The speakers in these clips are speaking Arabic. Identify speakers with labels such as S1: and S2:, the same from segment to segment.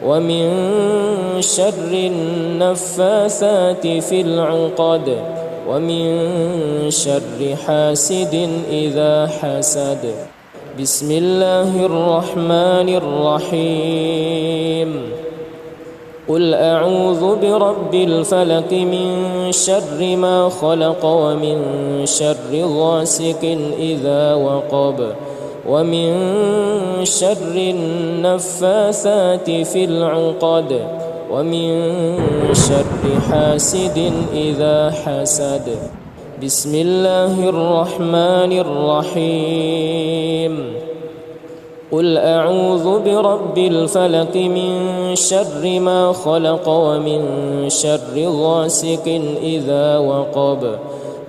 S1: ومن شر النفاثات في العقد ومن شر حاسد إذا حسد. بسم الله الرحمن الرحيم. قل أعوذ برب الفلق من شر ما خلق ومن شر غاسق إذا وقب ومن شر النفاثات في العقد ومن شر حاسد إذا حسد. بسم الله الرحمن الرحيم. قل أعوذ برب الفلق من شر ما خلق ومن شر غاسق إذا وقب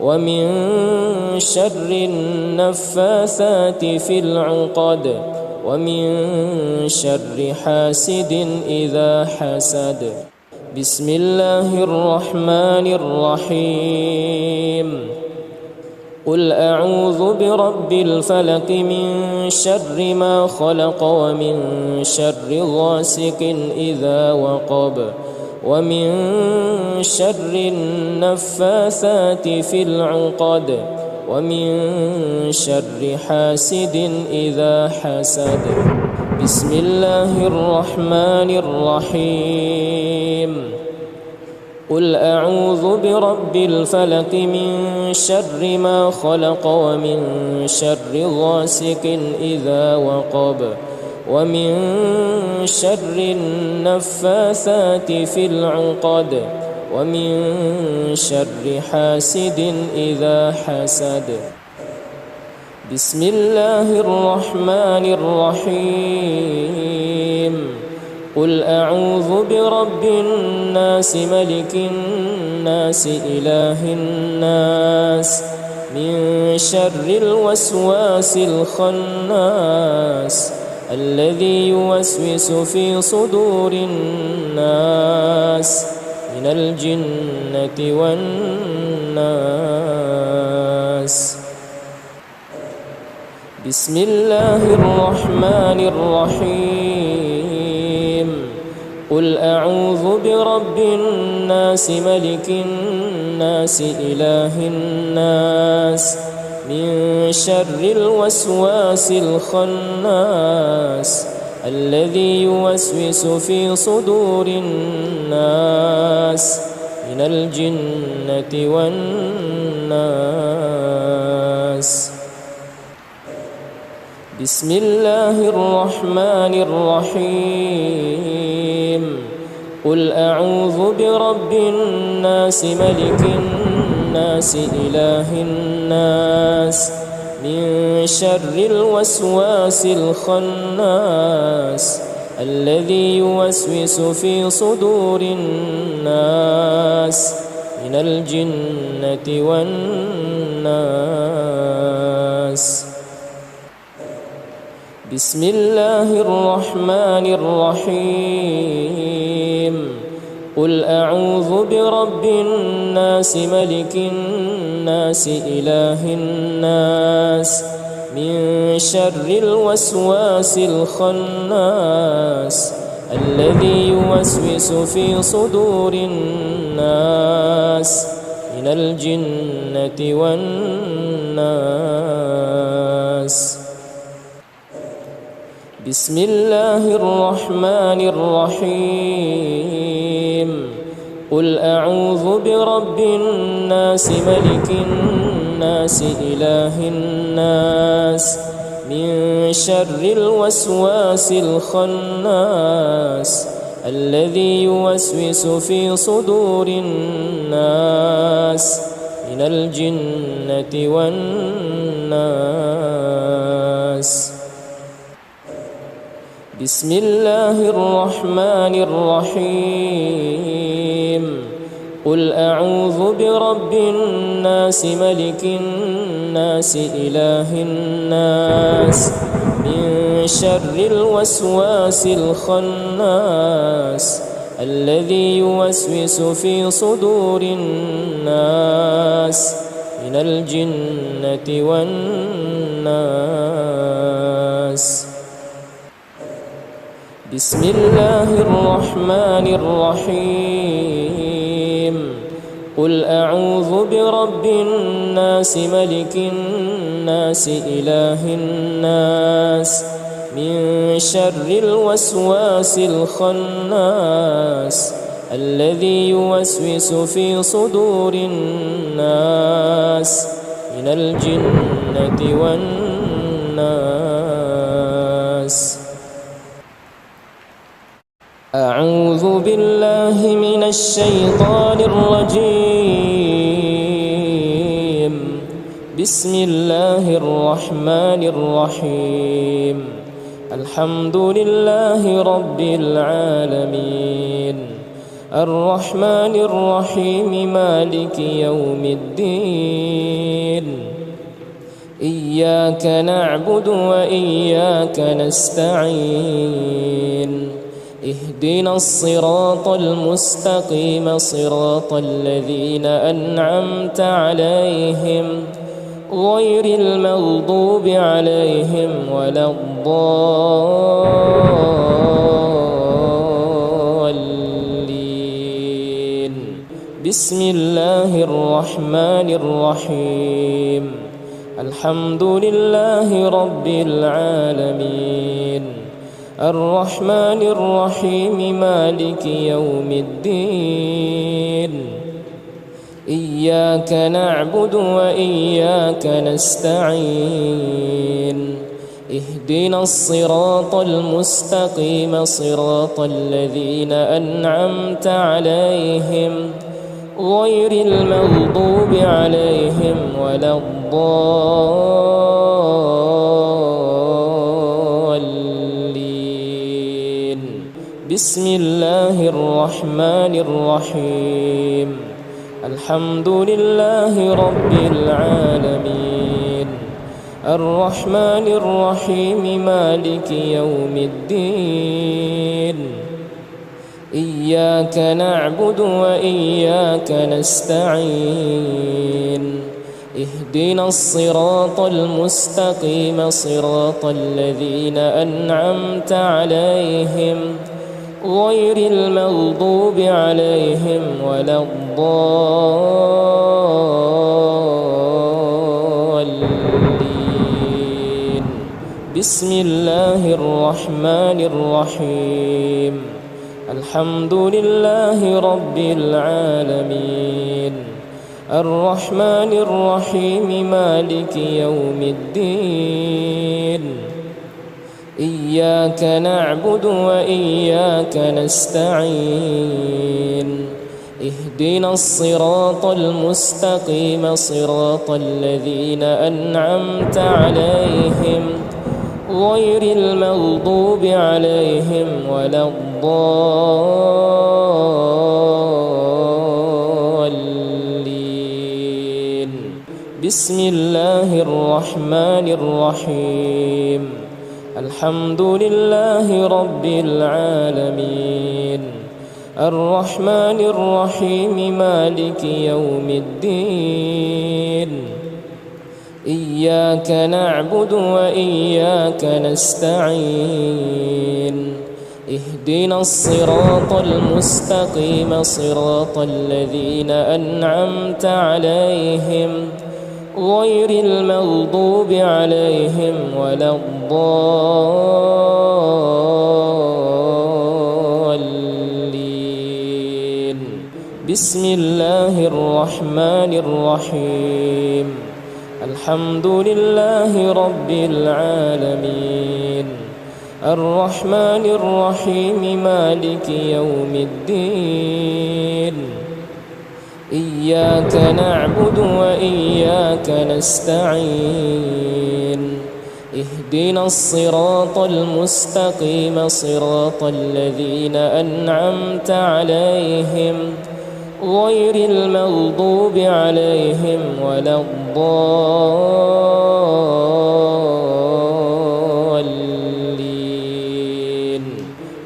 S1: ومن شر النفاثات في العقد ومن شر حاسد إذا حسد. بسم الله الرحمن الرحيم. قل أعوذ برب الفلق من شر ما خلق ومن شر غاسق إذا وقب ومن شر النفاثات في العقد ومن شر حاسد إذا حسد. بسم الله الرحمن الرحيم. قل أعوذ برب الفلق من شر ما خلق ومن شر غاسق إذا وقب ومن شر النفاثات في العقد ومن شر حاسد إذا حسد. بسم الله الرحمن الرحيم. قل أعوذ برب الناس ملك الناس إله الناس من شر الوسواس الخناس الذي يوسوس في صدور الناس من الجنة والناس. بسم الله الرحمن الرحيم. قل أعوذ برب الناس ملك الناس إله الناس من شر الوسواس الخناس الذي يوسوس في صدور الناس من الجنة والناس. بسم الله الرحمن الرحيم. قل أعوذ برب الناس ملك الناس إله الناس من شر الوسواس الخناس الذي يوسوس في صدور الناس من الجنة والناس. بسم الله الرحمن الرحيم. قل أعوذ برب الناس ملك الناس إله الناس من شر الوسواس الخناس الذي يوسوس في صدور الناس من الجنة والناس. بسم الله الرحمن الرحيم. قل أعوذ برب الناس ملك الناس إله الناس من شر الوسواس الخناس الذي يوسوس في صدور الناس من الجنة والناس. بسم الله الرحمن الرحيم. قل أعوذ برب الناس ملك الناس إله الناس من شر الوسواس الخناس الذي يوسوس في صدور الناس من الجنة والناس. بسم الله الرحمن الرحيم قل أعوذ برب الناس ملك الناس إله الناس من شر الوسواس الخناس الذي يوسوس في صدور الناس من الجنة والناس. أعوذ بالله من الشيطان الرجيم. بسم الله الرحمن الرحيم. الحمد لله رب العالمين الرحمن الرحيم مالك يوم الدين. إياك نعبد وإياك نستعين. اهدنا الصراط المستقيم صراط الذين أنعمت عليهم غير المغضوب عليهم ولا الضالين. بسم الله الرحمن الرحيم. الحمد لله رب العالمين الرحمن الرحيم مالك يوم الدين. إياك نعبد وإياك نستعين. اهدنا الصراط المستقيم صراط الذين أنعمت عليهم غير المغضوب عليهم ولا الضالين. بسم الله الرحمن الرحيم. الحمد لله رب العالمين الرحمن الرحيم مالك يوم الدين. إياك نعبد وإياك نستعين. اهدنا الصراط المستقيم صراط الذين أنعمت عليهم غير المغضوب عليهم ولا الضالين. بسم الله الرحمن الرحيم. الحمد لله رب العالمين الرحمن الرحيم مالك يوم الدين. إياك نعبد وإياك نستعين. اهدنا الصراط المستقيم صراط الذين أنعمت عليهم غير المغضوب عليهم ولا الضالين. بسم الله الرحمن الرحيم. الحمد لله رب العالمين الرحمن الرحيم مالك يوم الدين. إياك نعبد وإياك نستعين. اهدنا الصراط المستقيم صراط الذين أنعمت عليهم غير المغضوب عليهم ولا الضالين. بسم الله الرحمن الرحيم. الحمد لله رب العالمين الرحمن الرحيم مالك يوم الدين. إياك نعبد وإياك نستعين. اهدنا الصراط المستقيم صراط الذين أنعمت عليهم غير المغضوب عليهم ولا الضالين.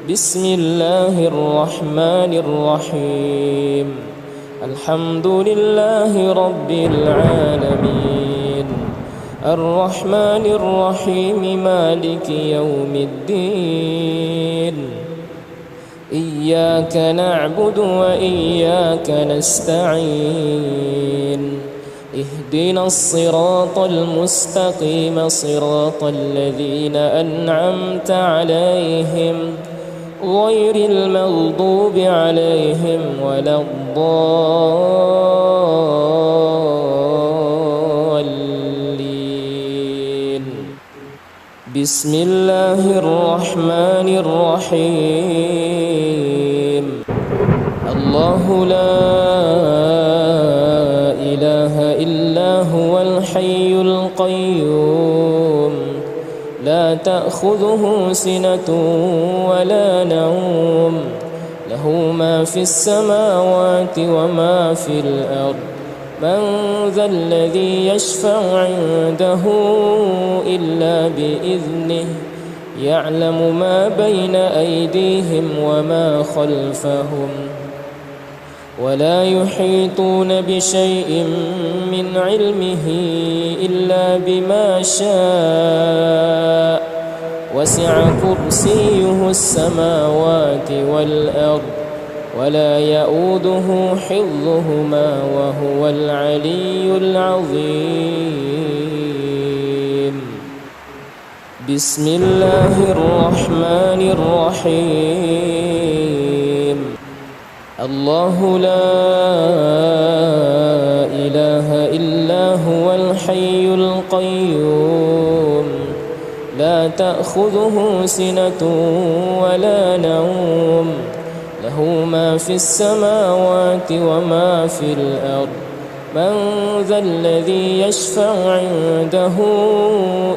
S1: بسم الله الرحمن الرحيم. الحمد لله رب العالمين الرحمن الرحيم مالك يوم الدين إياك نعبد وإياك نستعين اهدنا الصراط المستقيم صراط الذين أنعمت عليهم غير المغضوب عليهم ولا الضالين. بسم الله الرحمن الرحيم. الله لا إله إلا هو الحي القيوم لا تأخذه سنة ولا نوم له ما في السماوات وما في الأرض من ذا الذي يشفع عنده إلا بإذنه يعلم ما بين أيديهم وما خلفهم ولا يحيطون بشيء من علمه إلا بما شاء وسع كرسيه السماوات والأرض ولا يؤوده حفظهما وهو العلي العظيم. بسم الله الرحمن الرحيم. الله لا إله إلا هو الحي القيوم لا تأخذه سنة ولا نوم له ما في السماوات وما في الأرض من ذا الذي يشفع عنده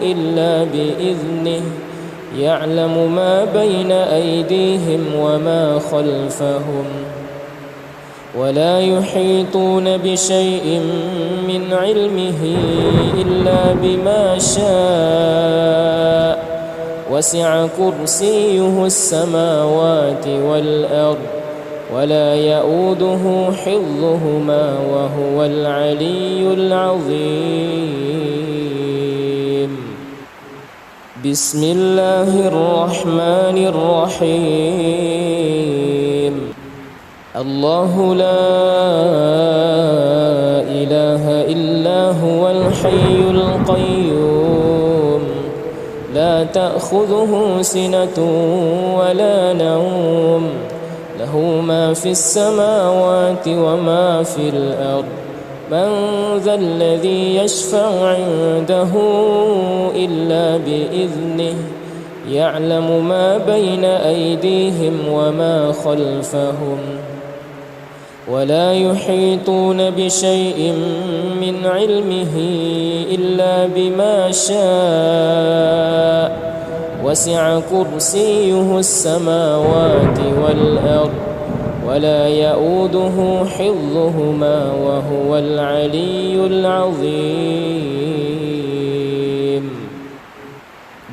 S1: إلا بإذنه يعلم ما بين أيديهم وما خلفهم ولا يحيطون بشيء من علمه إلا بما شاء وسع كرسيه السماوات والأرض ولا يؤوده حفظهما وهو العلي العظيم. بسم الله الرحمن الرحيم. الله لا إله إلا هو الحي القيوم لا تأخذه سنة ولا نوم له ما في السماوات وما في الأرض من ذا الذي يشفع عنده إلا بإذنه يعلم ما بين أيديهم وما خلفهم ولا يحيطون بشيء من علمه إلا بما شاء وسع كرسيه السماوات والأرض ولا يؤوده حفظهما وهو العلي العظيم.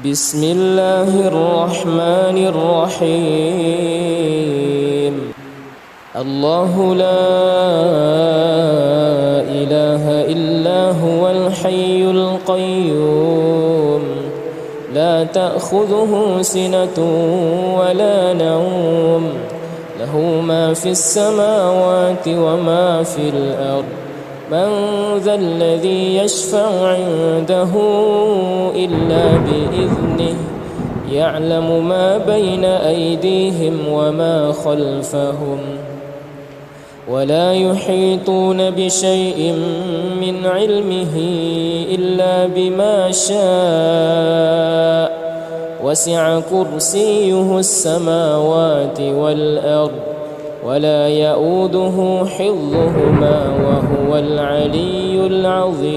S1: بسم الله الرحمن الرحيم. الله لا إله إلا هو الحي القيوم لا تأخذه سنة ولا نوم له ما في السماوات وما في الأرض من ذا الذي يشفع عنده إلا بإذنه يعلم ما بين أيديهم وما خلفهم ولا يحيطون بشيء من علمه إلا بما شاء وسع كرسيه السماوات والأرض ولا يؤوده حفظهما وهو العلي العظيم.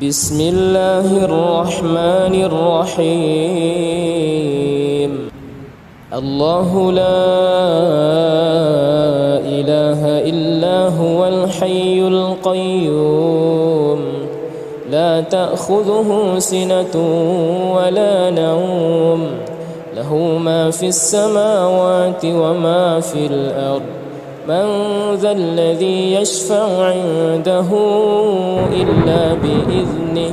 S1: بسم الله الرحمن الرحيم. الله لا إله إلا هو الحي القيوم لا تأخذه سنة ولا نوم له ما في السماوات وما في الأرض من ذا الذي يشفع عنده إلا بإذنه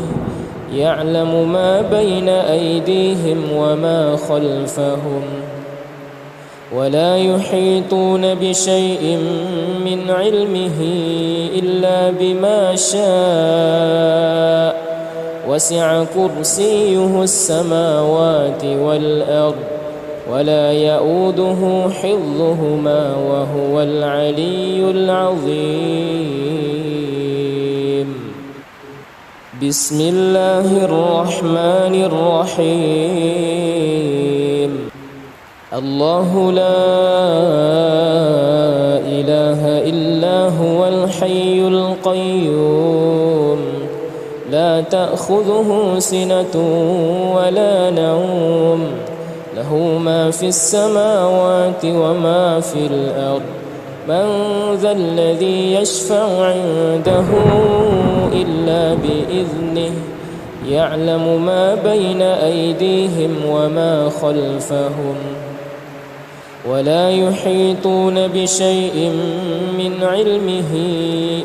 S1: يعلم ما بين أيديهم وما خلفهم ولا يحيطون بشيء من علمه إلا بما شاء وسع كرسيه السماوات والأرض ولا يؤوده حفظهما وهو العلي العظيم. بسم الله الرحمن الرحيم. الله لا إله إلا هو الحي القيوم لا تأخذه سنة ولا نوم له ما في السماوات وما في الأرض من ذا الذي يشفع عنده إلا بإذنه يعلم ما بين أيديهم وما خلفهم ولا يحيطون بشيء من علمه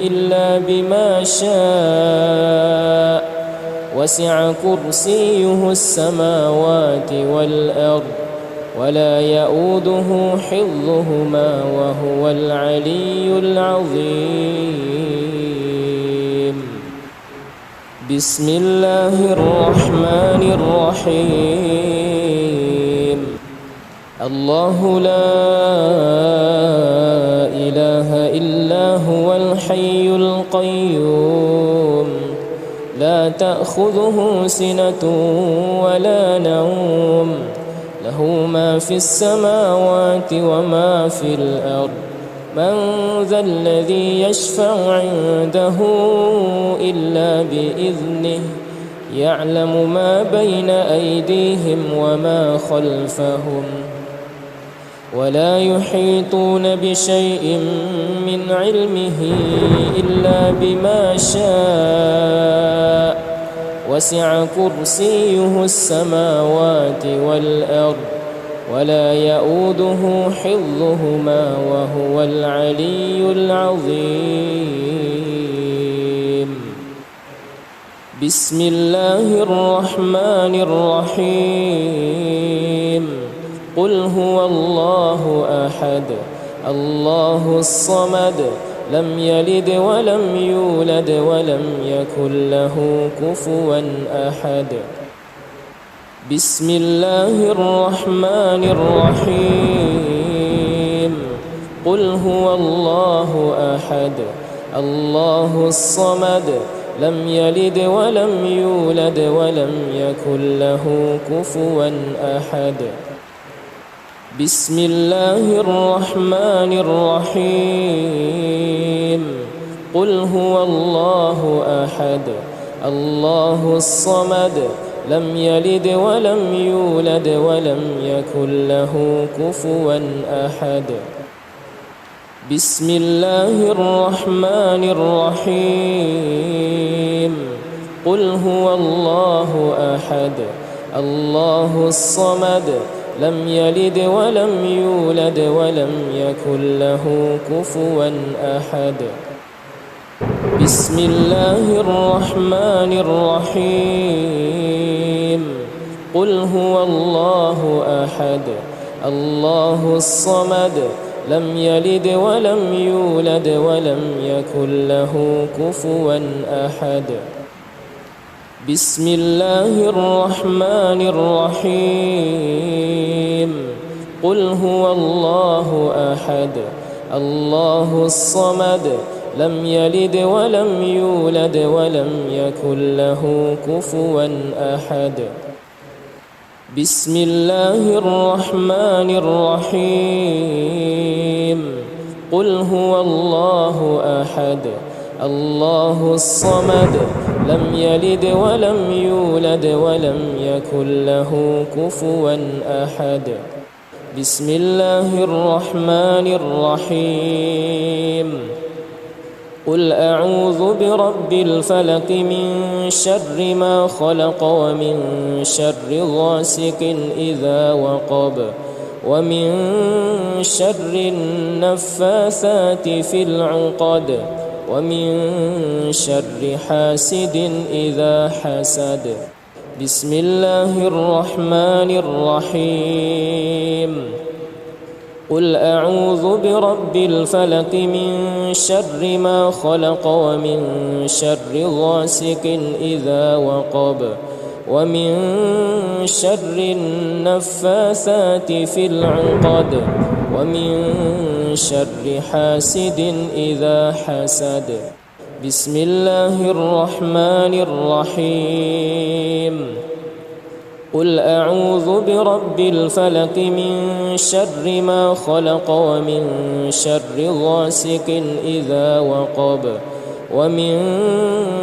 S1: إلا بما شاء وسع كرسيه السماوات والأرض ولا يؤوده حفظهما وهو العلي العظيم. بسم الله الرحمن الرحيم. الله لا إله إلا هو الحي القيوم لا تأخذه سنة ولا نوم له ما في السماوات وما في الأرض من ذا الذي يشفع عنده إلا بإذنه يعلم ما بين أيديهم وما خلفهم ولا يحيطون بشيء من علمه إلا بما شاء وسع كرسيه السماوات والأرض ولا يؤوده حفظهما وهو العلي العظيم. بسم الله الرحمن الرحيم. قل هو الله أحد الله الصمد لم يلد ولم يولد ولم يكن له كفوا أحد. بسم الله الرحمن الرحيم. قل هو الله أحد الله الصمد لم يلد ولم يولد ولم يكن له كفوا أحد. بسم الله الرحمن الرحيم. قل هو الله أحد الله الصمد لم يلد ولم يولد ولم يكن له كفوا أحد. بسم الله الرحمن الرحيم. قل هو الله أحد الله الصمد لم يلد ولم يولد ولم يكن له كفوا أحد. بسم الله الرحمن الرحيم. قل هو الله أحد الله الصمد لم يلد ولم يولد ولم يكن له كفوا أحد. بسم الله الرحمن الرحيم. قل هو الله أحد الله الصمد لم يلد ولم يولد ولم يكن له كفوا أحد. بسم الله الرحمن الرحيم. قل هو الله أحد الله الصمد لم يلد ولم يولد ولم يكن له كفوا أحد. بسم الله الرحمن الرحيم. قل أعوذ برب الفلق من شر ما خلق ومن شر غاسق إذا وقب ومن شر النفاثات في العقد ومن شر حاسد إذا حسد. بسم الله الرحمن الرحيم. قل أعوذ برب الفلق من شر ما خلق ومن شر غاسق إذا وقب ومن شر النفاثات في العقد ومن شر حاسد إذا حسد. بسم الله الرحمن الرحيم. قل أعوذ برب الفلق من شر ما خلق ومن شر غاسق إذا وقب ومن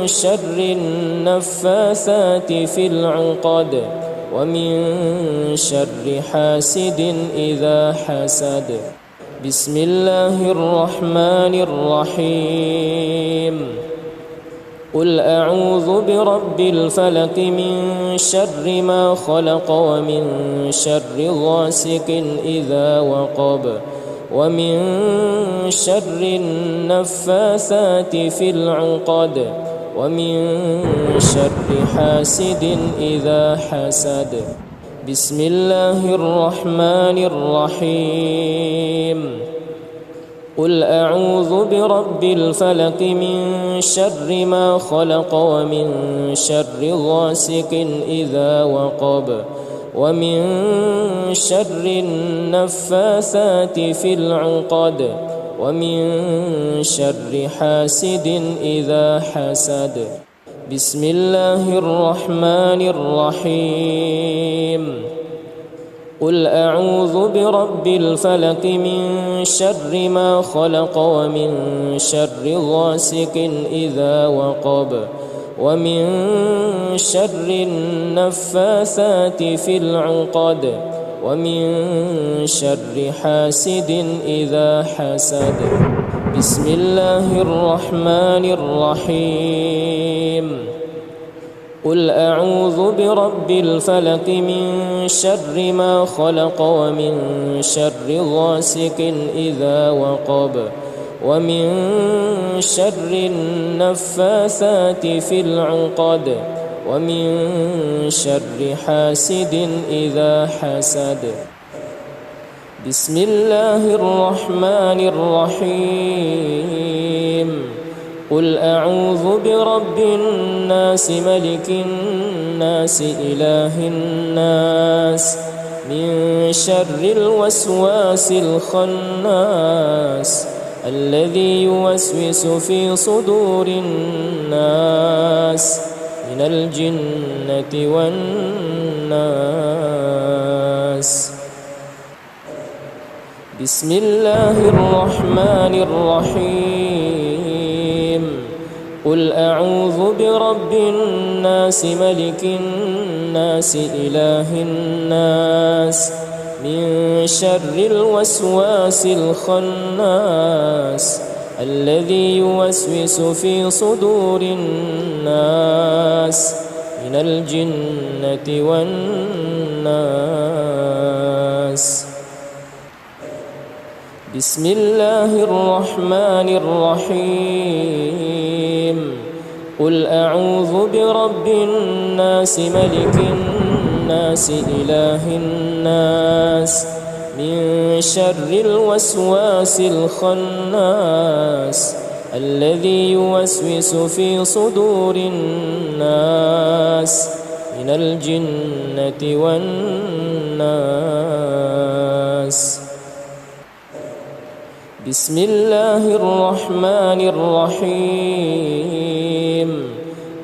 S1: شر النفاثات في العقد ومن شر حاسد إذا حسد. بسم الله الرحمن الرحيم. قل أعوذ برب الفلق من شر ما خلق ومن شر غاسق إذا وقب ومن شر النفاثات في العقد ومن شر حاسد إذا حسد. بسم الله الرحمن الرحيم. قل أعوذ برب الفلق من شر ما خلق ومن شر غاسق إذا وقب ومن شر النفاثات في العقد ومن شر حاسد إذا حسد. بسم الله الرحمن الرحيم. قل أعوذ برب الفلق من شر ما خلق ومن شر غاسق إذا وقب ومن شر النفاثات في العقد ومن شر حاسد إذا حسد. بسم الله الرحمن الرحيم. قل أعوذ برب الفلق من شر ما خلق ومن شر غاسق إذا وقب ومن شر النفاثات في العقد ومن شر حاسد إذا حسد. بسم الله الرحمن الرحيم. قل أعوذ برب الناس ملك الناس إله الناس من شر الوسواس الخناس الذي يوسوس في صدور الناس من الجنة والناس. بسم الله الرحمن الرحيم. قل أعوذ برب الناس ملك الناس إله الناس من شر الوسواس الخناس الذي يوسوس في صدور الناس من الجنة والناس. بسم الله الرحمن الرحيم. قل أعوذ برب الناس ملك الناس إله الناس من شر الوسواس الخناس الذي يوسوس في صدور الناس من الجنة والناس. بسم الله الرحمن الرحيم.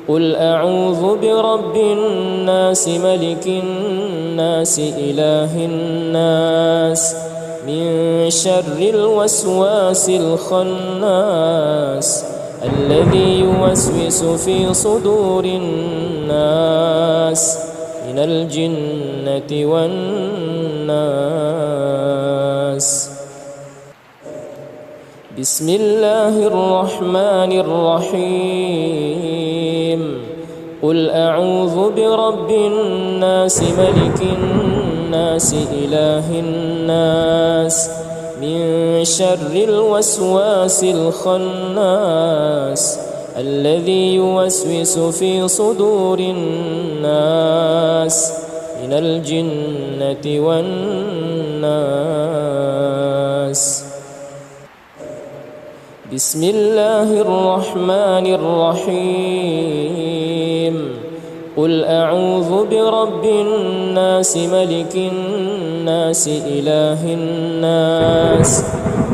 S1: قل أعوذ برب الناس ملك الناس إله الناس من شر الوسواس الخناس الذي يوسوس في صدور الناس من الجنة والناس. بسم الله الرحمن الرحيم. قل أعوذ برب الناس ملك الناس الناس إله الناس من شر الوسواس الخناس الذي يوسوس في صدور الناس من الجنة والناس. بسم الله الرحمن الرحيم. قل أعوذ برب الناس ملك الناس إله الناس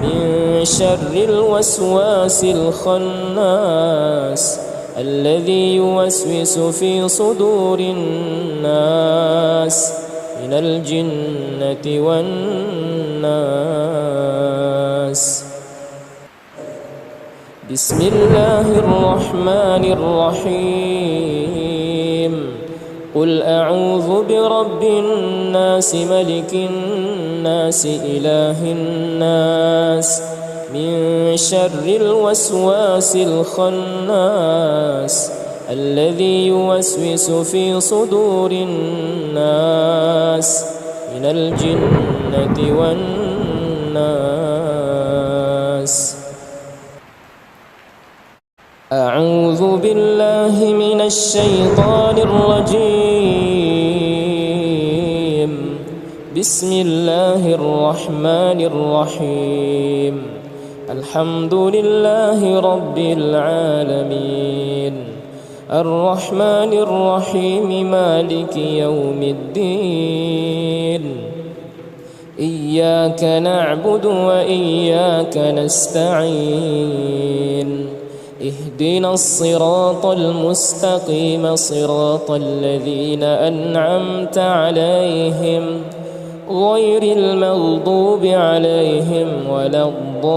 S1: من شر الوسواس الخناس الذي يوسوس في صدور الناس من الجنة والناس. بسم الله الرحمن الرحيم. قل أعوذ برب الناس ملك الناس إله الناس من شر الوسواس الخناس الذي يوسوس في صدور الناس من الجنة والناس. أعوذ بالله من الشيطان الرجيم. بسم الله الرحمن الرحيم. الحمد لله رب العالمين الرحمن الرحيم مالك يوم الدين. إياك نعبد وإياك نستعين. اهدنا الصراط المستقيم صراط الذين أنعمت عليهم غير المغضوب عليهم ولا الضالين.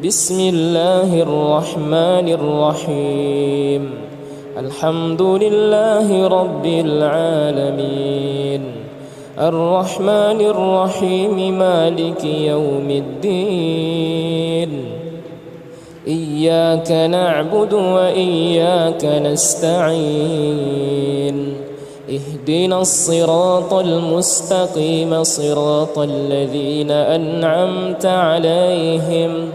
S1: بسم الله الرحمن الرحيم. الحمد لله رب العالمين الرحمن الرحيم مالك يوم الدين. إياك نعبد وإياك نستعين. اهدنا الصراط المستقيم صراط الذين أنعمت عليهم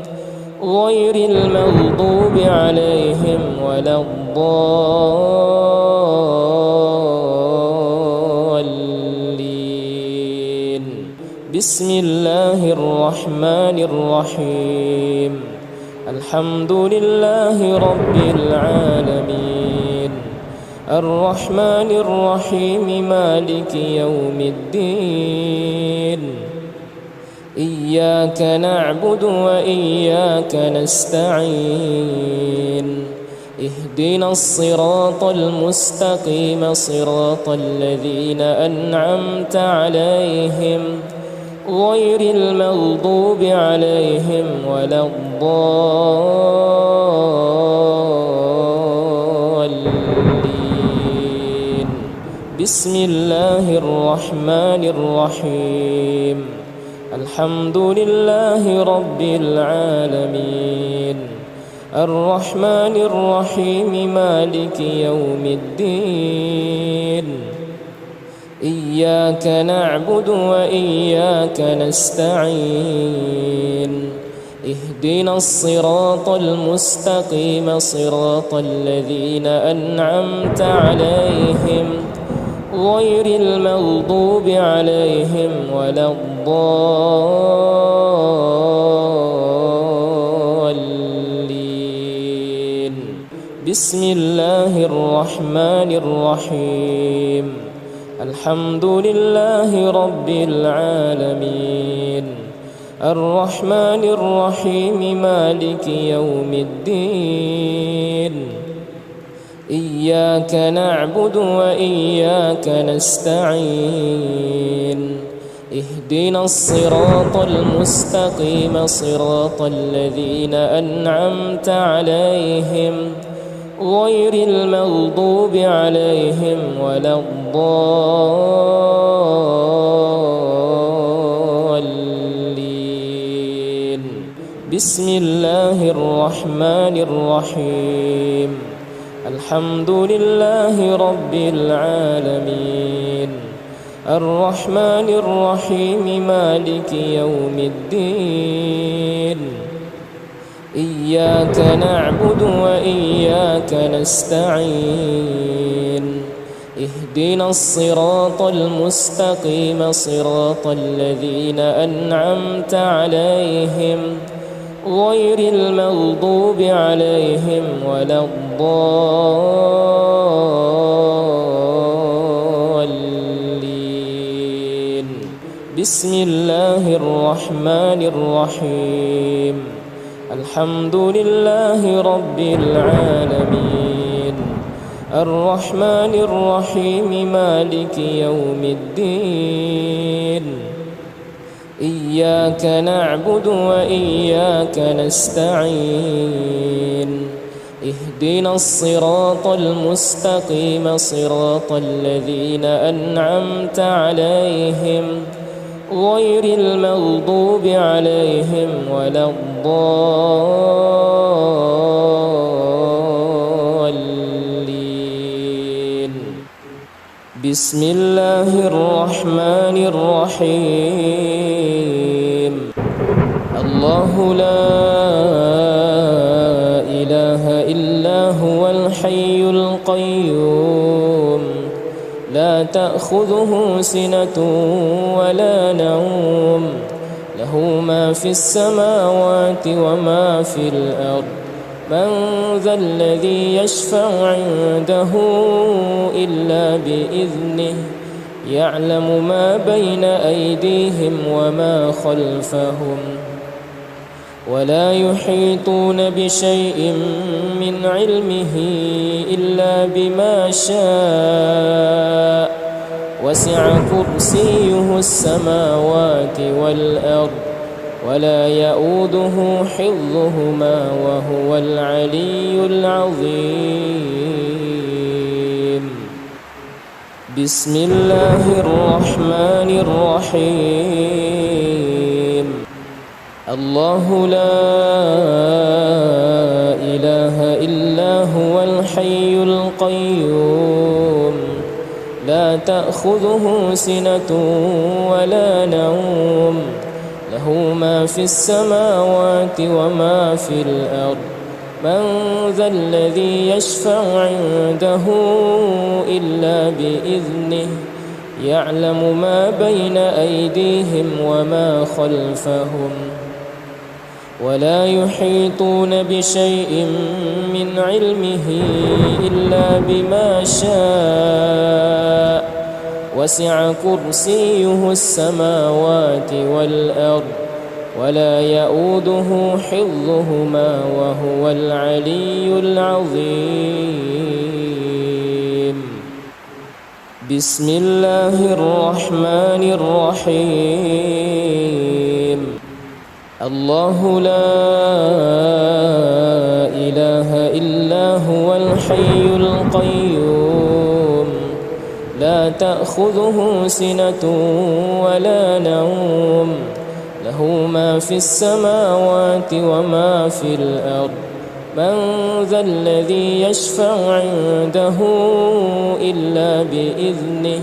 S1: غير المغضوب عليهم ولا الضالين. بسم الله الرحمن الرحيم. الحمد لله رب العالمين الرحمن الرحيم مالك يوم الدين. إياك نعبد وإياك نستعين. اهدنا الصراط المستقيم صراط الذين أنعمت عليهم غير المغضوب عليهم ولا الضالين. بسم الله الرحمن الرحيم. الحمد لله رب العالمين الرحمن الرحيم مالك يوم الدين. إياك نعبد وإياك نستعين. اهدنا الصراط المستقيم صراط الذين أنعمت عليهم غير المغضوب عليهم ولا الضالين. بسم الله الرحمن الرحيم. الحمد لله رب العالمين الرحمن الرحيم مالك يوم الدين. إياك نعبد وإياك نستعين. اهدنا الصراط المستقيم صراط الذين أنعمت عليهم غير المغضوب عليهم ولا الضالين. بسم الله الرحمن الرحيم. الحمد لله رب العالمين الرحمن الرحيم مالك يوم الدين إياك نعبد وإياك نستعين اهدنا الصراط المستقيم صراط الذين أنعمت عليهم غير المغضوب عليهم ولا الضالين بسم الله الرحمن الرحيم الحمد لله رب العالمين الرحمن الرحيم مالك يوم الدين إياك نعبد وإياك نستعين اهدنا الصراط المستقيم صراط الذين أنعمت عليهم غير المغضوب عليهم ولا الضالين بسم الله الرحمن الرحيم الله لا إله إلا هو الحي القيوم لا تأخذه سنة ولا نوم له ما في السماوات وما في الأرض من ذا الذي يشفع عنده إلا بإذنه يعلم ما بين أيديهم وما خلفهم ولا يحيطون بشيء من علمه إلا بما شاء وسع كرسيه السماوات والأرض ولا يؤوده حفظهما وهو العلي العظيم بسم الله الرحمن الرحيم الله لا إله إلا هو الحي القيوم لا تأخذه سنة ولا نوم له ما في السماوات وما في الأرض من ذا الذي يشفع عنده إلا بإذنه يعلم ما بين أيديهم وما خلفهم ولا يحيطون بشيء من علمه إلا بما شاء وسع كرسيه السماوات والأرض ولا يؤوده حفظهما وهو العلي العظيم بسم الله الرحمن الرحيم الله لا إله إلا هو الحي القيوم لا تأخذه سنة ولا نوم له ما في السماوات وما في الأرض من ذا الذي يشفع عنده إلا بإذنه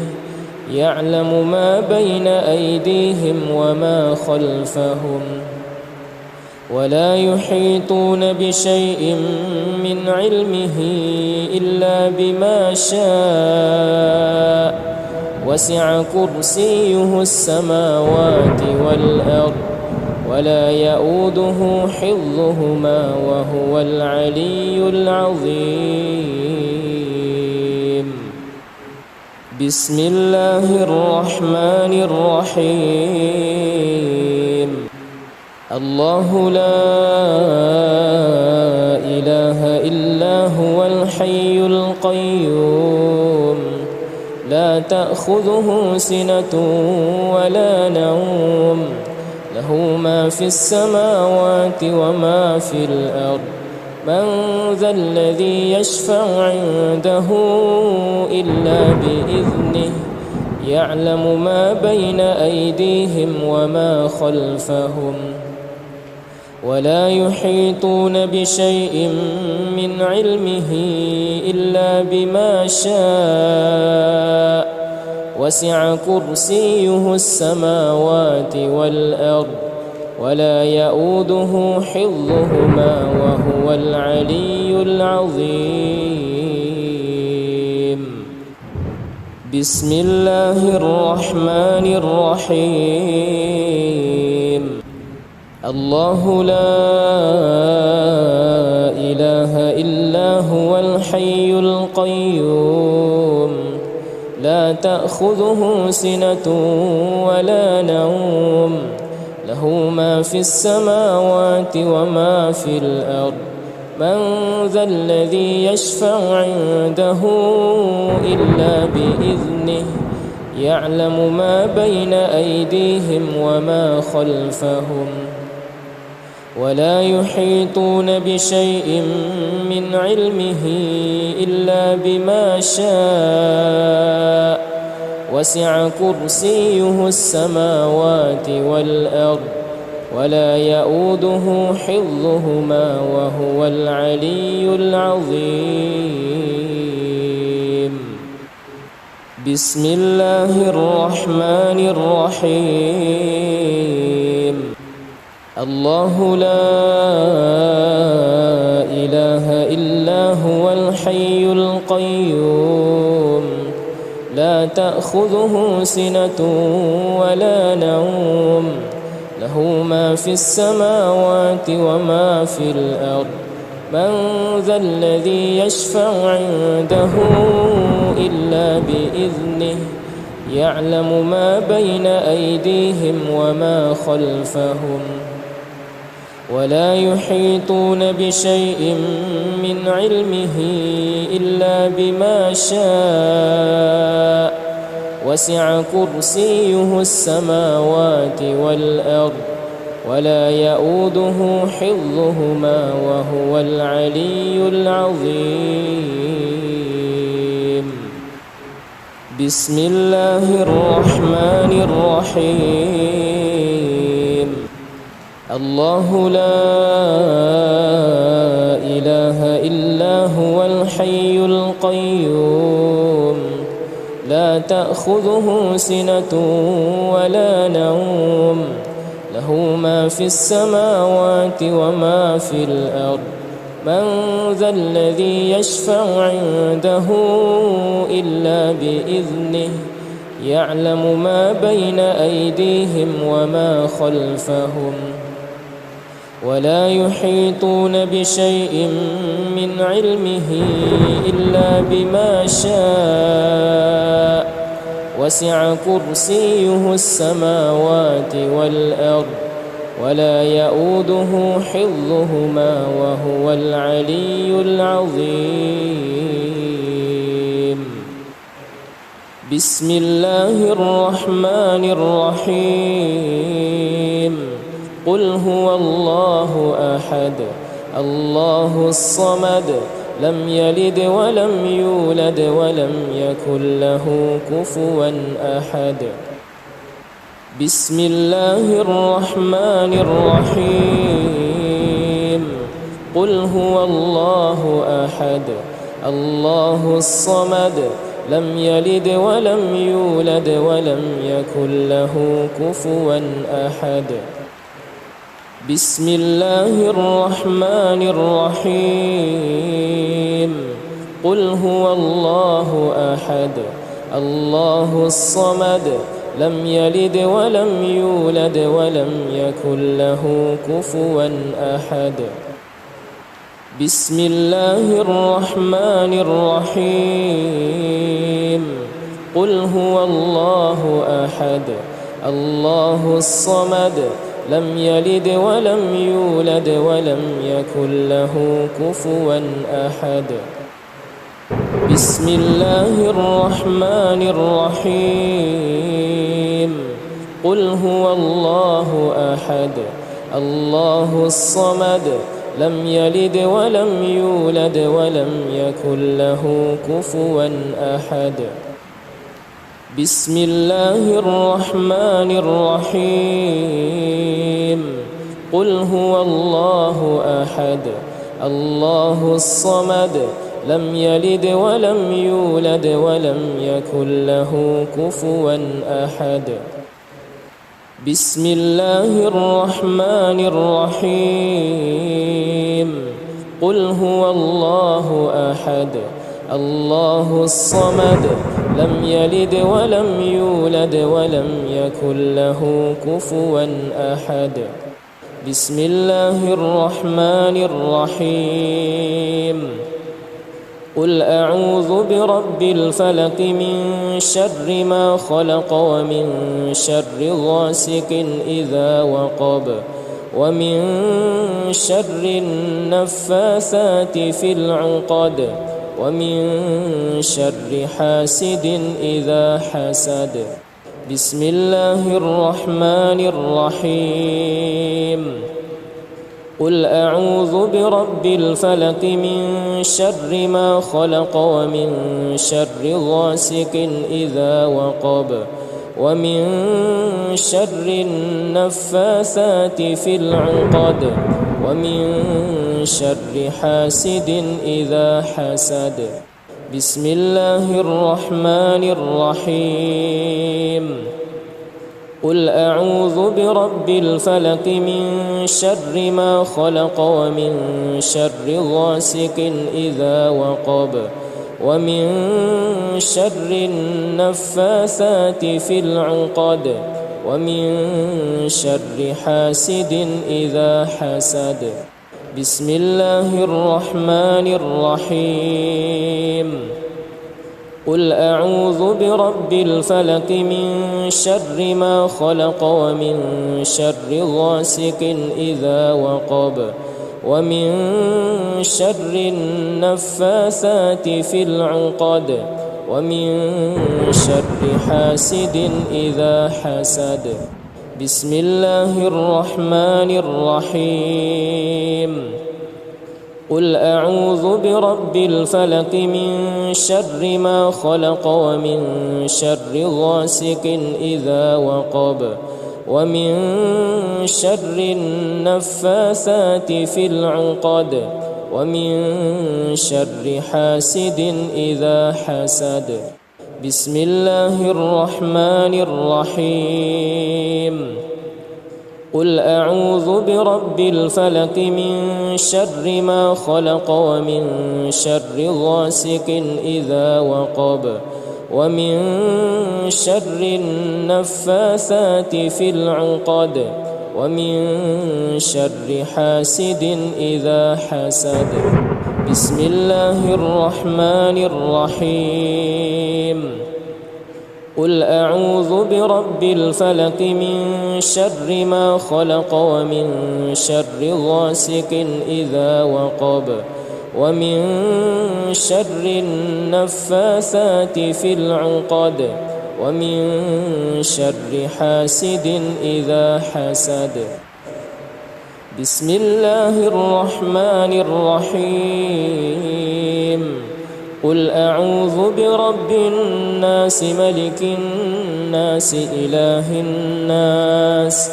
S1: يعلم ما بين أيديهم وما خلفهم ولا يحيطون بشيء من علمه إلا بما شاء وسع كرسيه السماوات والأرض ولا يؤوده حفظهما وهو العلي العظيم بسم الله الرحمن الرحيم الله لا إله إلا هو الحي القيوم لا تأخذه سنة ولا نوم له ما في السماوات وما في الأرض من ذا الذي يشفع عنده إلا بإذنه يعلم ما بين أيديهم وما خلفهم ولا يحيطون بشيء من علمه إلا بما شاء وسع كرسيه السماوات والأرض ولا يؤوده حفظهما وهو العلي العظيم. بسم الله الرحمن الرحيم. الله لا إله إلا هو الحي القيوم لا تأخذه سنة ولا نوم له ما في السماوات وما في الأرض من ذا الذي يشفع عنده إلا بإذنه يعلم ما بين أيديهم وما خلفهم ولا يحيطون بشيء من علمه إلا بما شاء وسع كرسيه السماوات والأرض ولا يؤوده حفظهما وهو العلي العظيم. بسم الله الرحمن الرحيم. الله لا إله إلا هو الحي القيوم لا تأخذه سنة ولا نوم له ما في السماوات وما في الأرض من ذا الذي يشفع عنده إلا بإذنه يعلم ما بين أيديهم وما خلفهم ولا يحيطون بشيء من علمه إلا بما شاء وسع كرسيه السماوات والأرض ولا يؤوده حفظهما وهو العلي العظيم. بسم الله الرحمن الرحيم. الله لا إله إلا هو الحي القيوم لا تأخذه سنة ولا نوم له ما في السماوات وما في الأرض من ذا الذي يشفع عنده إلا بإذنه يعلم ما بين أيديهم وما خلفهم ولا يحيطون بشيء من علمه إلا بما شاء وسع كرسيه السماوات والأرض ولا يؤوده حفظهما وهو العلي العظيم. بسم الله الرحمن الرحيم. قل هو الله أحد الله الصمد لم يلد ولم يولد ولم يكن له كفوا أحد. بسم الله الرحمن الرحيم. قل هو الله أحد الله الصمد لم يلد ولم يولد ولم يكن له كفوا أحد. بسم الله الرحمن الرحيم. قل هو الله أحد الله الصمد لم يلد ولم يولد ولم يكن له كفوا أحد. بسم الله الرحمن الرحيم. قل هو الله أحد الله الصمد لم يلد ولم يولد ولم يكن له كفوا أحد. بسم الله الرحمن الرحيم. قل هو الله أحد الله الصمد لم يلد ولم يولد ولم يكن له كفوا أحد. بسم الله الرحمن الرحيم. قل هو الله أحد الله الصمد لم يلد ولم يولد ولم يكن له كفوا أحد. بسم الله الرحمن الرحيم. قل هو الله أحد الله الصمد لم يلد ولم يولد ولم يكن له كفوا أحد. بسم الله الرحمن الرحيم. قل أعوذ برب الفلق من شر ما خلق ومن شر غاسق إذا وقب ومن شر النفاثات في العقد ومن شر حاسد إذا حسد. بسم الله الرحمن الرحيم. قل أعوذ برب الفلق من شر ما خلق ومن شر غاسق إذا وقب ومن شر النفاثات في العقد ومن شر حاسد إذا حسد. بسم الله الرحمن الرحيم. قل أعوذ برب الفلق من شر ما خلق ومن شر غاسق إذا وقب ومن شر النفاثات في العقد ومن شر حاسد إذا حسد. بسم الله الرحمن الرحيم. قل أعوذ برب الفلق من شر ما خلق ومن شر غاسق إذا وقب ومن شر النفاثات في العقد ومن شر حاسد إذا حسد. بسم الله الرحمن الرحيم. قل أعوذ برب الفلق من شر ما خلق ومن شر غاسق إذا وقب ومن شر النفاثات في العقد ومن شر حاسد إذا حسد. بسم الله الرحمن الرحيم. قل أعوذ برب الفلق من شر ما خلق ومن شر غاسق إذا وقب ومن شر النفاثات في العقد ومن شر حاسد إذا حسد. بسم الله الرحمن الرحيم. قل أعوذ برب الفلق من شر ما خلق ومن شر غاسق إذا وقب ومن شر النفاثات في العقد ومن شر حاسد إذا حسد. بسم الله الرحمن الرحيم. قل أعوذ برب الناس ملك الناس إله الناس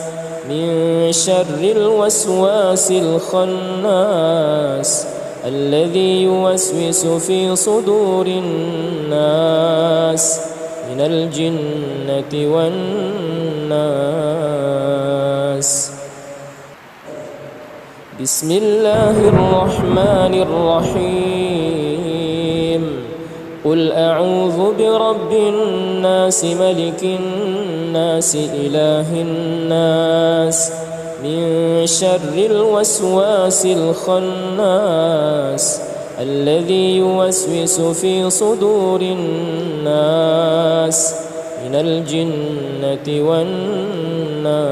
S1: من شر الوسواس الخناس الذي يوسوس في صدور الناس من الجنة والناس. بسم الله الرحمن الرحيم. قل أعوذ برب الناس ملك الناس إله الناس من شر الوسواس الخناس الذي يوسوس في صدور الناس من الجنة والناس.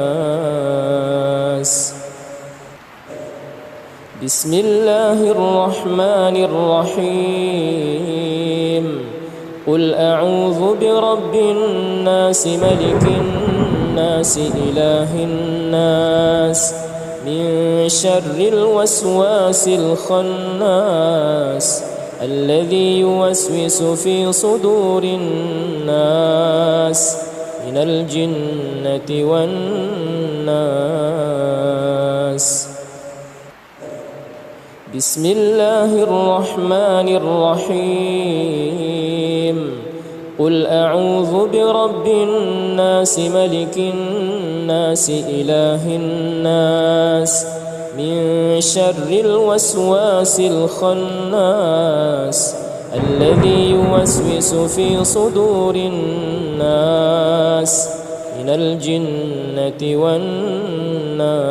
S1: بسم الله الرحمن الرحيم. قل أعوذ برب الناس ملك الناس إله الناس من شر الوسواس الخناس الذي يوسوس في صدور الناس من الجنة والناس. بسم الله الرحمن الرحيم. قل أعوذ برب الناس ملك الناس إله الناس من شر الوسواس الخناس الذي يوسوس في صدور الناس من الجنة والناس.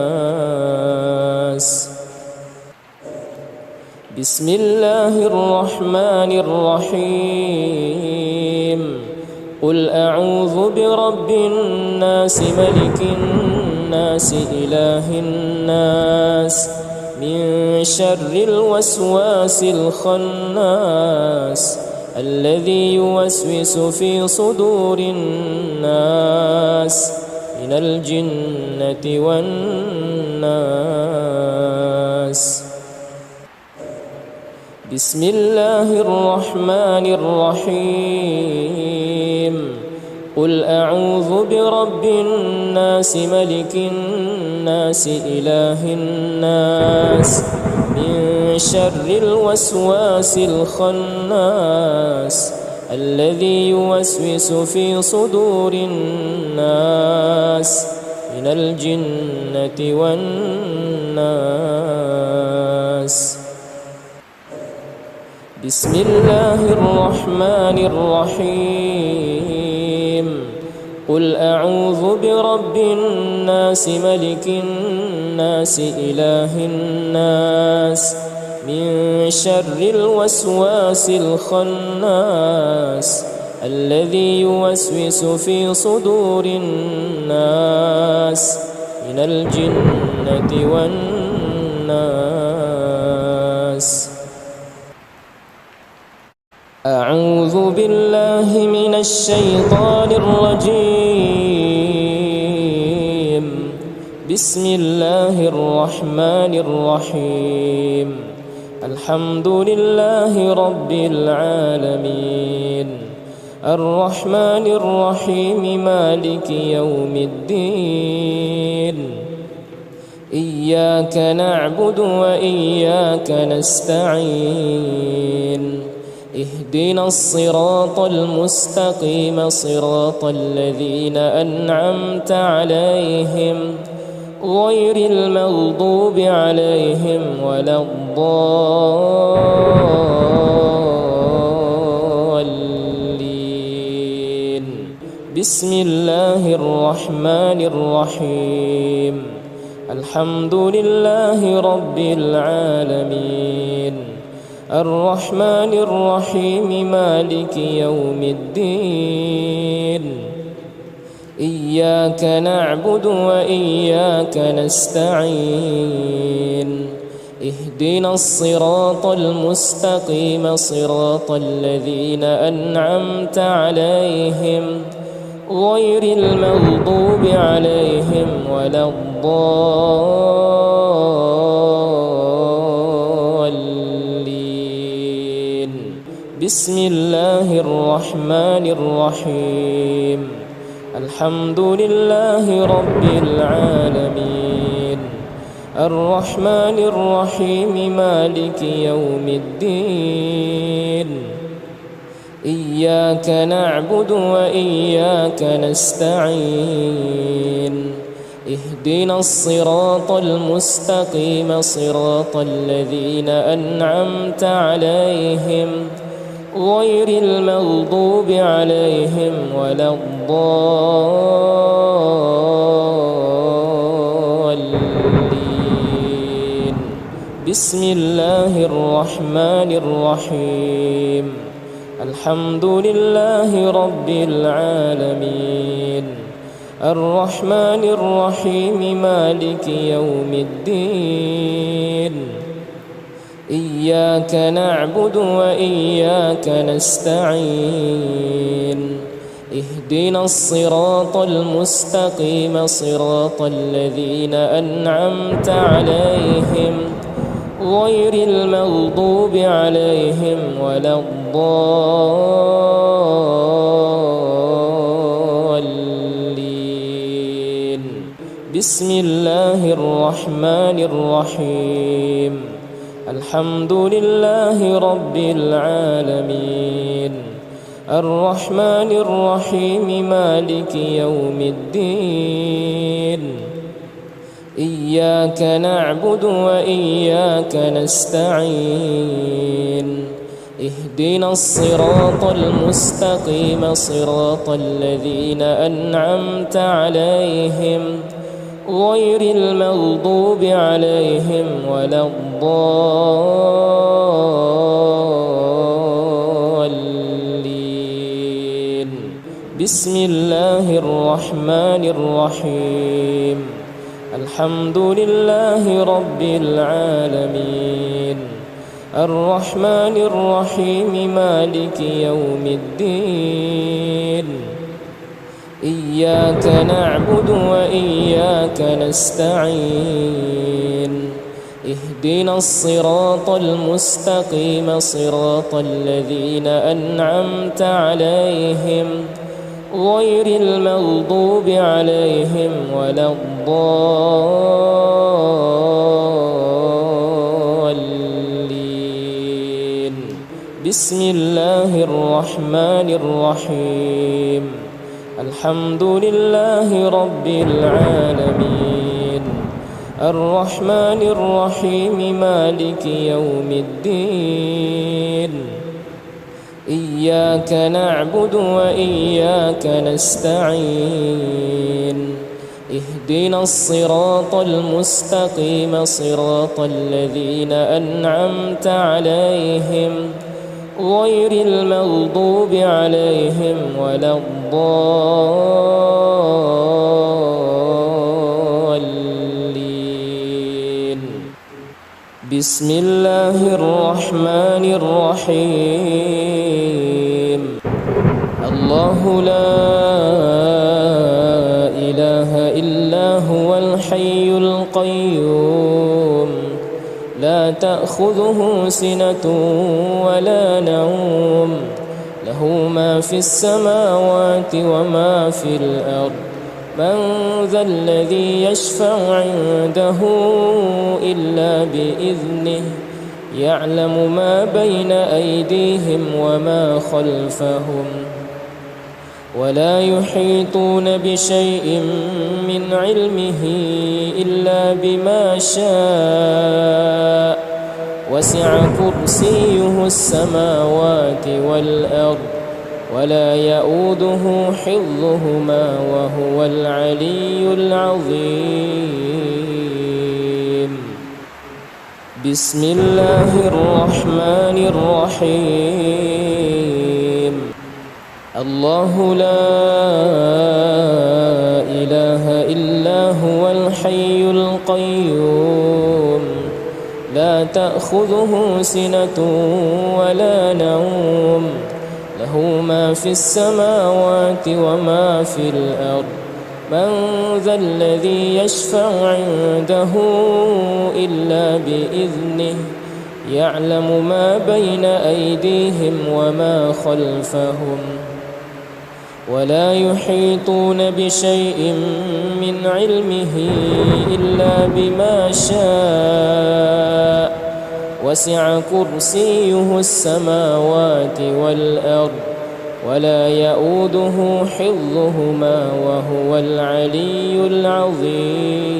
S1: بسم الله الرحمن الرحيم. قل أعوذ برب الناس ملك الناس إله الناس من شر الوسواس الخناس الذي يوسوس في صدور الناس من الجنة والناس. بسم الله الرحمن الرحيم. قل أعوذ برب الناس ملك الناس إله الناس من شر الوسواس الخناس الذي يوسوس في صدور الناس من الجنة والناس. بسم الله الرحمن الرحيم. قل أعوذ برب الناس ملك الناس إله الناس من شر الوسواس الخناس الذي يوسوس في صدور الناس من الجنة والناس. أعوذ بالله من الشيطان الرجيم. بسم الله الرحمن الرحيم. الحمد لله رب العالمين الرحمن الرحيم مالك يوم الدين. إياك نعبد وإياك نستعين. اهدنا الصراط المستقيم صراط الذين أنعمت عليهم غير المغضوب عليهم ولا الضالين. بسم الله الرحمن الرحيم. الحمد لله رب العالمين الرحمن الرحيم مالك يوم الدين. إياك نعبد وإياك نستعين. اهدنا الصراط المستقيم صراط الذين أنعمت عليهم غير المغضوب عليهم ولا الضالين. بسم الله الرحمن الرحيم. الحمد لله رب العالمين الرحمن الرحيم مالك يوم الدين. إياك نعبد وإياك نستعين. اهدنا الصراط المستقيم صراط الذين أنعمت عليهم غير المغضوب عليهم ولا الضالين. بسم الله الرحمن الرحيم. الحمد لله رب العالمين الرحمن الرحيم مالك يوم الدين. إياك نعبد وإياك نستعين. اهدنا الصراط المستقيم صراط الذين أنعمت عليهم غير المغضوب عليهم ولا الضالين. بسم الله الرحمن الرحيم الحمد لله رب العالمين الرحمن الرحيم مالك يوم الدين إياك نعبد وإياك نستعين اهدنا الصراط المستقيم صراط الذين أنعمت عليهم غير المغضوب عليهم ولا الضالين بسم الله الرحمن الرحيم الحمد لله رب العالمين الرحمن الرحيم مالك يوم الدين إياك نعبد وإياك نستعين اهدنا الصراط المستقيم صراط الذين أنعمت عليهم غير المغضوب عليهم ولا الضالين بسم الله الرحمن الرحيم الحمد لله رب العالمين الرحمن الرحيم مالك يوم الدين إياك نعبد وإياك نستعين اهدنا الصراط المستقيم صراط الذين أنعمت عليهم غير المغضوب عليهم ولا الضالين بسم الله الرحمن الرحيم الله لا إله إلا هو الحي القيوم لا تأخذه سنة ولا نوم له ما في السماوات وما في الأرض من ذا الذي يشفع عنده إلا بإذنه يعلم ما بين أيديهم وما خلفهم ولا يحيطون بشيء من علمه إلا بما شاء وسع كرسيه السماوات والأرض ولا يؤوده حفظهما وهو العلي العظيم بسم الله الرحمن الرحيم الله لا إله إلا هو الحي القيوم لا تأخذه سنة ولا نوم له ما في السماوات وما في الأرض من ذا الذي يشفع عنده إلا بإذنه يعلم ما بين أيديهم وما خلفهم ولا يحيطون بشيء من علمه إلا بما شاء وسع كرسيه السماوات والأرض ولا يؤوده حفظهما وهو العلي العظيم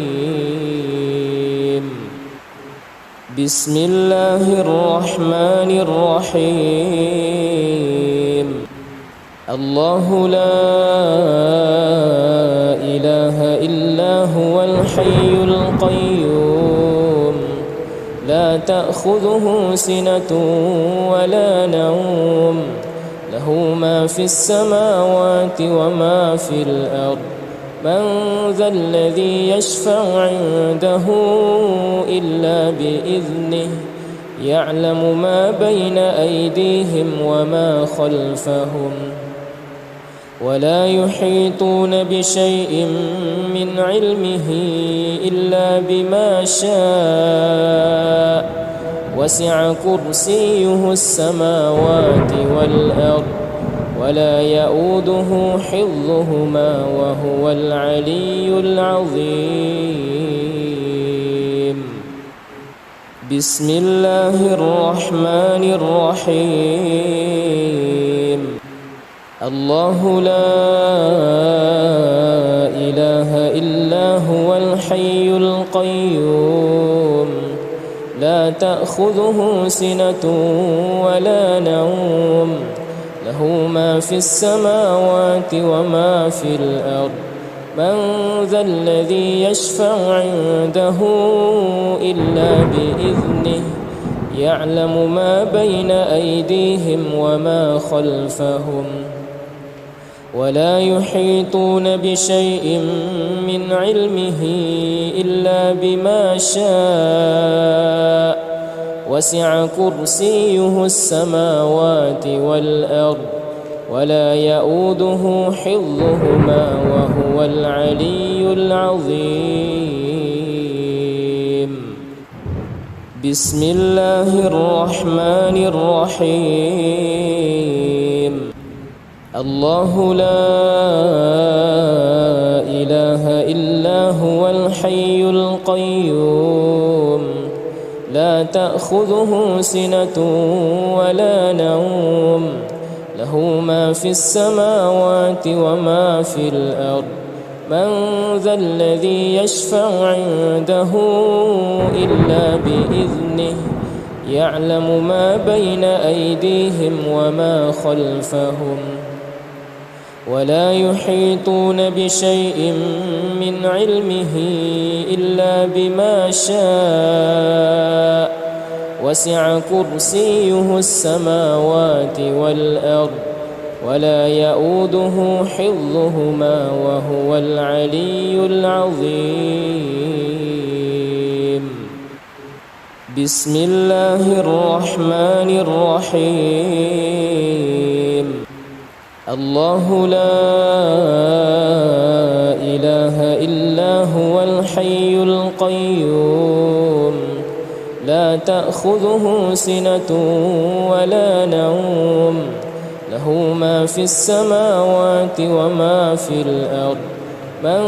S1: بسم الله الرحمن الرحيم الله لا إله إلا هو الحي القيوم لا تأخذه سنة ولا نوم له ما في السماوات وما في الأرض من ذا الذي يشفع عنده إلا بإذنه يعلم ما بين أيديهم وما خلفهم ولا يحيطون بشيء من علمه إلا بما شاء وسع كرسيه السماوات والأرض ولا يؤوده حفظهما وهو العلي العظيم. بسم الله الرحمن الرحيم. الله لا إله إلا هو الحي القيوم لا تأخذه سنة ولا نوم له ما في السماوات وما في الأرض من ذا الذي يشفع عنده إلا بإذنه يعلم ما بين أيديهم وما خلفهم ولا يحيطون بشيء من علمه إلا بما شاء وسع كرسيه السماوات والأرض ولا يؤوده حفظهما وهو العلي العظيم. بسم الله الرحمن الرحيم. الله لا إله إلا هو الحي القيوم لا تأخذه سنة ولا نوم له ما في السماوات وما في الأرض من ذا الذي يشفع عنده إلا بإذنه يعلم ما بين أيديهم وما خلفهم ولا يحيطون بشيء من علمه إلا بما شاء وسع كرسيه السماوات والأرض ولا يؤوده حفظهما وهو العلي العظيم. بسم الله الرحمن الرحيم. الله لا إله إلا هو الحي القيوم لا تأخذه سنة ولا نوم له ما في السماوات وما في الأرض من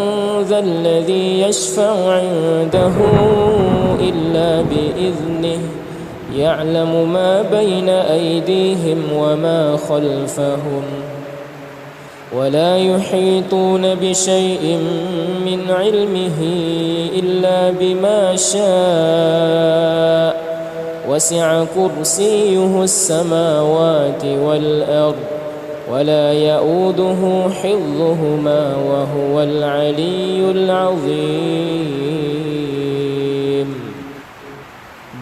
S1: ذا الذي يشفع عنده إلا بإذنه يعلم ما بين أيديهم وما خلفهم ولا يحيطون بشيء من علمه إلا بما شاء وسع كرسيه السماوات والأرض ولا يؤوده حفظهما وهو العلي العظيم.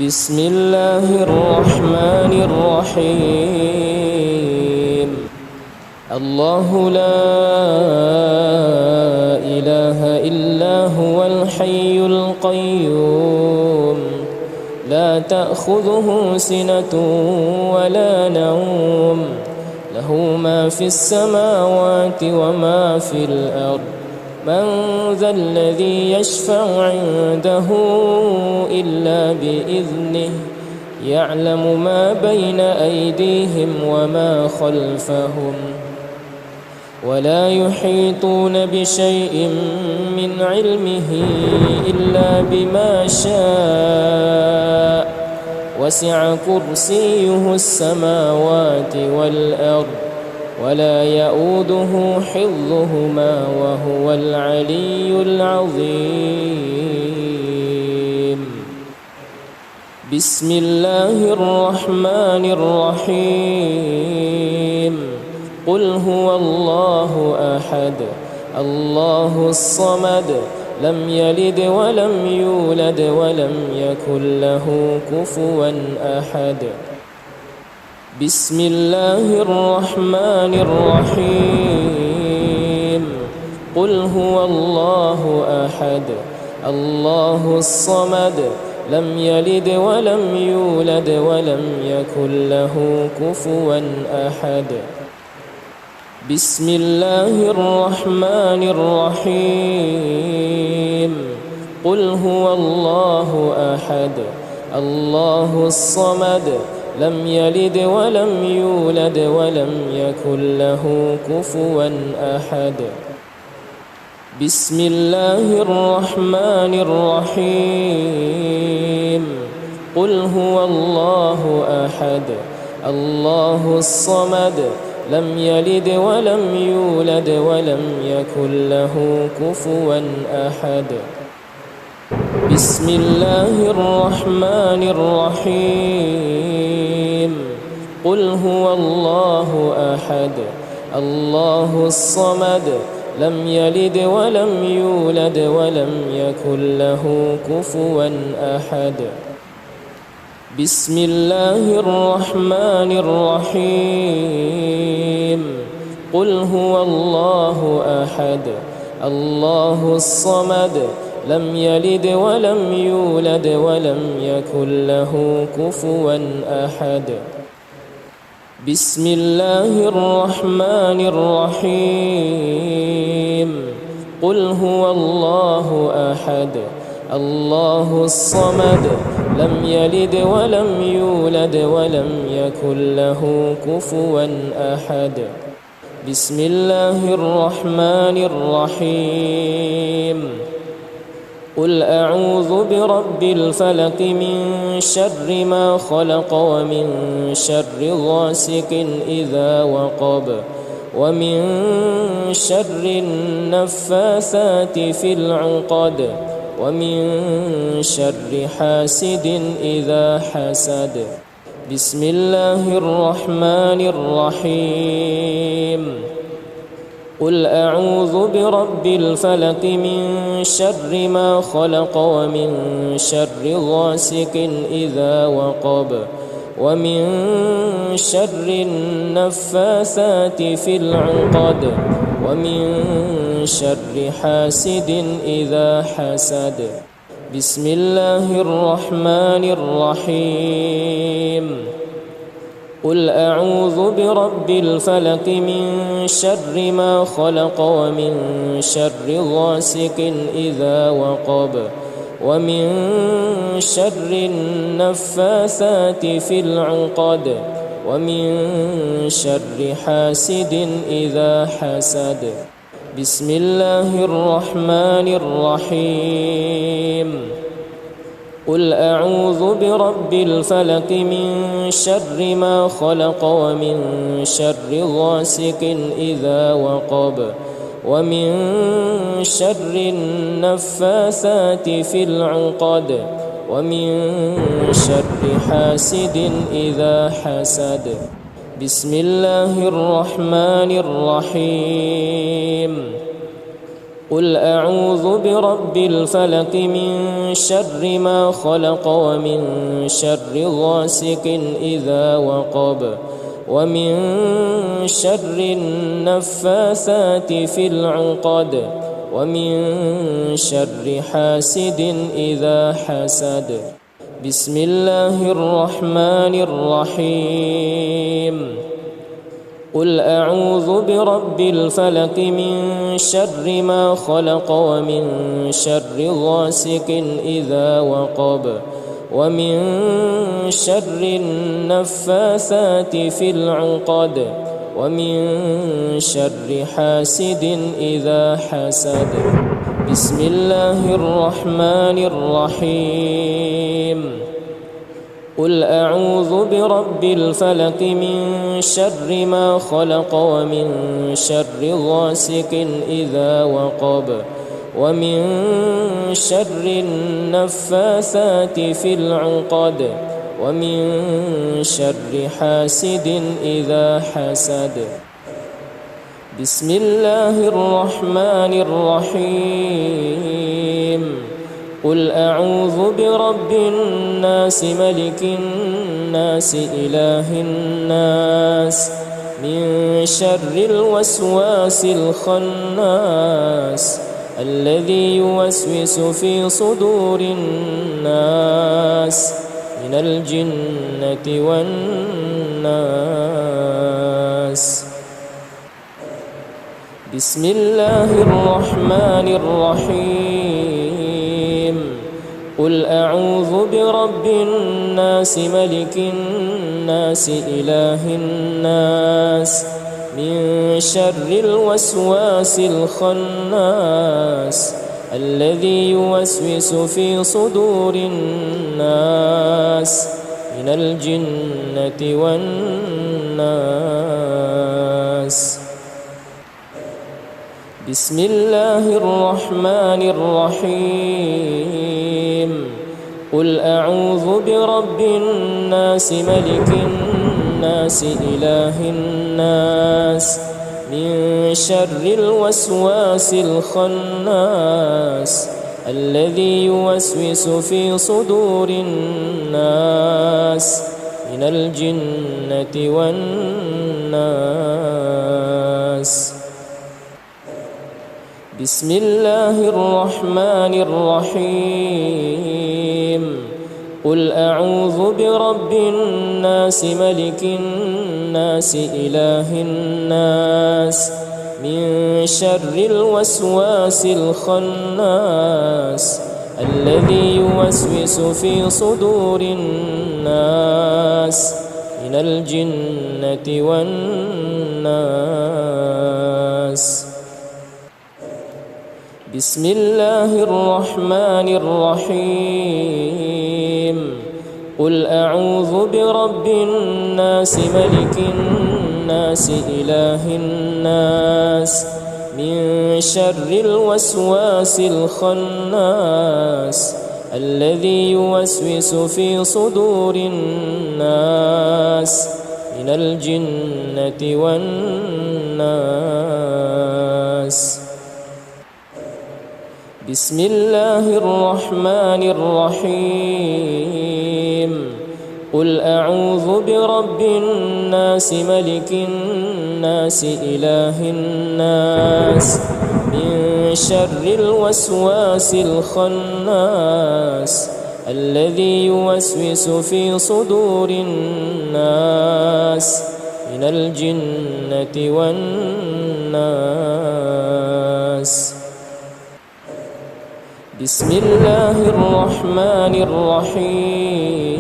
S1: بسم الله الرحمن الرحيم. الله لا إله إلا هو الحي القيوم لا تأخذه سنة ولا نوم له ما في السماوات وما في الأرض من ذا الذي يشفع عنده إلا بإذنه يعلم ما بين أيديهم وما خلفهم ولا يحيطون بشيء من علمه إلا بما شاء وسع كرسيه السماوات والأرض ولا يؤوده حفظهما وهو العلي العظيم. بسم الله الرحمن الرحيم. قل هو الله أحد الله الصمد لم يلد ولم يولد ولم يكن له كفوا أحد. بسم الله الرحمن الرحيم. قل هو الله أحد الله الصمد لم يلد ولم يولد ولم يكن له كفوا أحد. بسم الله الرحمن الرحيم. قل هو الله أحد الله الصمد لم يلد ولم يولد ولم يكن له كفوا أحد. بسم الله الرحمن الرحيم. قل هو الله أحد الله الصمد لم يلد ولم يولد ولم يكن له كفوا أحد. بسم الله الرحمن الرحيم. قل هو الله أحد الله الصمد لم يلد ولم يولد ولم يكن له كفوا أحد. بسم الله الرحمن الرحيم. قل هو الله أحد الله الصمد لم يلد ولم يولد ولم يكن له كفوا أحد. بسم الله الرحمن الرحيم. قل هو الله أحد الله الصمد لم يلد ولم يولد ولم يكن له كفوا أحد. بسم الله الرحمن الرحيم. قل أعوذ برب الفلق من شر ما خلق ومن شر غاسق إذا وقب ومن شر النفاثات في العقد ومن شر حاسد إذا حسد. بسم الله الرحمن الرحيم. قل أعوذ برب الفلق من شر ما خلق ومن شر غاسق إذا وقب ومن شر النفاثات في العقد ومن شر حاسد إذا حسد. بسم الله الرحمن الرحيم. قل أعوذ برب الفلق من شر ما خلق ومن شر غاسق إذا وقب ومن شر النفاثات في العقد ومن شر حاسد إذا حسد. بسم الله الرحمن الرحيم. قل أعوذ برب الفلق من شر ما خلق ومن شر غاسق إذا وقب ومن شر النفاثات في العقد ومن شر حاسد إذا حسد. بسم الله الرحمن الرحيم. قل أعوذ برب الفلق من شر ما خلق ومن شر غاسق إذا وقب ومن شر النفاثات في العقد ومن شر حاسد إذا حسد. بسم الله الرحمن الرحيم. قل أعوذ برب الفلق من شر ما خلق ومن شر غاسق إذا وقب ومن شر النفاثات في العقد ومن شر حاسد إذا حسد. بسم الله الرحمن الرحيم. قل أعوذ برب الفلق من شر ما خلق ومن شر غاسق إذا وقب ومن شر النفاثات في العقد ومن شر حاسد إذا حسد. بسم الله الرحمن الرحيم. قل أعوذ برب الناس ملك الناس إله الناس من شر الوسواس الخناس الذي يوسوس في صدور الناس من الجنة والناس. بسم الله الرحمن الرحيم. قل أعوذ برب الناس ملك الناس إله الناس من شر الوسواس الخناس الذي يوسوس في صدور الناس من الجنة والناس. بسم الله الرحمن الرحيم. قل أعوذ برب الناس ملك الناس إله الناس من شر الوسواس الخناس الذي يوسوس في صدور الناس من الجنة والناس. بسم الله الرحمن الرحيم. قل أعوذ برب الناس ملك الناس إله الناس من شر الوسواس الخناس الذي يوسوس في صدور الناس من الجنة والناس. بسم الله الرحمن الرحيم. قل أعوذ برب الناس ملك الناس إله الناس من شر الوسواس الخناس الذي يوسوس في صدور الناس من الجنة والناس. بسم الله الرحمن الرحيم. قل أعوذ برب الناس ملك الناس إله الناس من شر الوسواس الخناس الذي يوسوس في صدور الناس من الجنة والناس. بسم الله الرحمن الرحيم.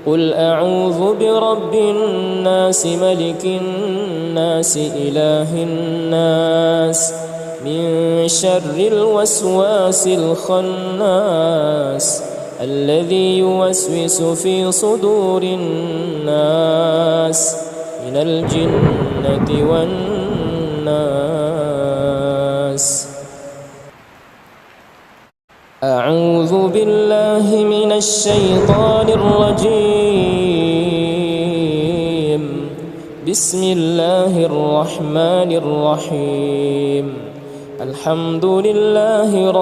S1: قل أعوذ برب الناس ملك الناس إله الناس من شر الوسواس الخناس الذي يوسوس في صدور الناس من الجنة والناس. أعوذ بالله من الشيطان الرجيم. بسم الله الرحمن الرحيم. الحمد لله رب